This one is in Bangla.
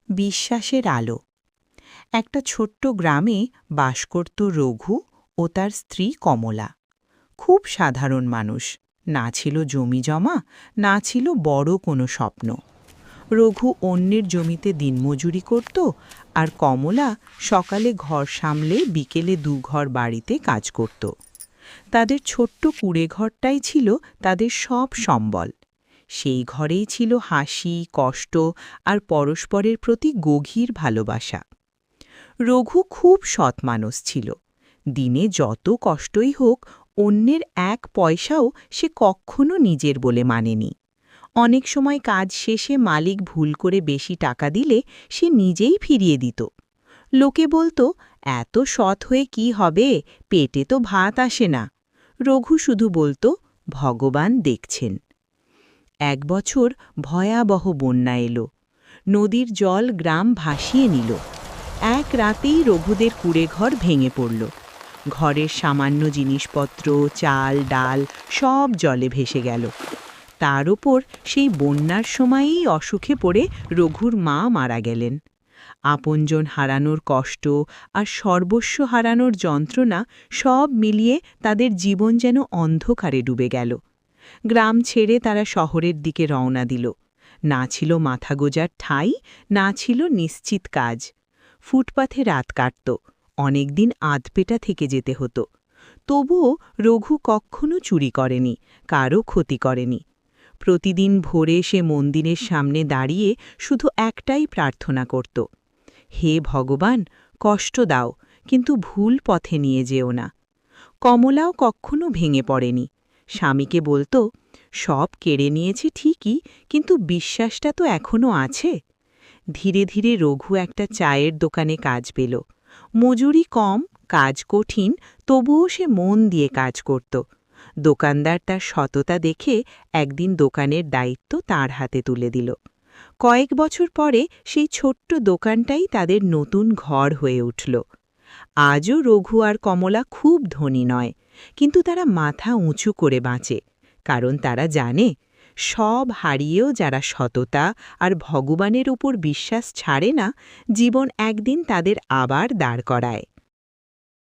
বিশ্বাসের আলো। একটা ছোট্ট গ্রামে বাস করত রঘু ও তার স্ত্রী কমলা। খুব সাধারণ মানুষ, না ছিল জমি জমা, না ছিল বড় কোনো স্বপ্ন। রঘু অন্যের জমিতে দিনমজুরি করত, আর কমলা সকালে ঘর সামলে বিকেলে দুঘর বাড়িতে কাজ করত। তাদের ছোট্ট কুঁড়েঘরটাই ছিল তাদের সব সম্বল। সেই ঘরেই ছিল হাসি, কষ্ট আর পরস্পরের প্রতি গভীর ভালোবাসা। রঘু খুব সৎ মানুষ ছিল। দিনে যত কষ্টই হোক, অন্যের এক পয়সাও সে কখনো নিজের বলে মানেনি। অনেক সময় কাজ শেষে মালিক ভুল করে বেশি টাকা দিলে সে নিজেই ফিরিয়ে দিত। লোকে বলতো, এত সৎ হয়ে কি হবে, পেটে তো ভাত আসে না। রঘু শুধু বলতো, ভগবান দেখছেন। এক বছর ভয়াবহ বন্যা এলো। নদীর জল গ্রাম ভাসিয়ে নিল। এক রাতেই রঘুদের কুঁড়েঘর ভেঙে পড়ল। ঘরের সামান্য জিনিসপত্র, চাল ডাল সব জলে ভেসে গেল। তার ওপর সেই বন্যার সময়েই অসুখে পড়ে রঘুর মা মারা গেলেন। আপনজন হারানোর কষ্ট আর সর্বস্ব হারানোর যন্ত্রণা সব মিলিয়ে তাদের জীবন যেন অন্ধকারে ডুবে গেল। গ্রাম ছেড়ে তারা শহরের দিকে রওনা দিল। না ছিল মাথা গোজার ঠাঁই, না ছিল নিশ্চিত কাজ। ফুটপাথে রাত কাটত, অনেকদিন আধপেটা থেকে যেতে হতো। তবুও রঘু কখনো চুরি করেনি, কারও ক্ষতি করেনি। প্রতিদিন ভোরে সে মন্দিরের সামনে দাঁড়িয়ে শুধু একটাই প্রার্থনা করত, হে ভগবান, কষ্ট দাও, কিন্তু ভুল পথে নিয়ে যেও না। কমলাও কখনো ভেঙে পড়েনি। স্বামীকে বলতো, সব কেড়ে নিয়েছে ঠিকই, কিন্তু বিশ্বাসটা তো এখনো আছে। ধীরে ধীরে রঘু একটা চায়ের দোকানে কাজ পেল। মজুরি কম, কাজ কঠিন, তবুও সে মন দিয়ে কাজ করত। দোকানদার তার সততা দেখে একদিন দোকানের দায়িত্ব তার হাতে তুলে দিল। কয়েক বছর পরে সেই ছোট্ট দোকানটাই তাদের নতুন ঘর হয়ে উঠল। আজও রঘু আর কমলা খুব ধনী নয়, কিন্তু তারা মাথা উঁচু করে বাঁচে, কারণ তারা জানে, সব হারিয়েও যারা সততা আর ভগবানের উপর বিশ্বাস ছাড়ে না, জীবন একদিন তাদের আবার দাঁড় করায়।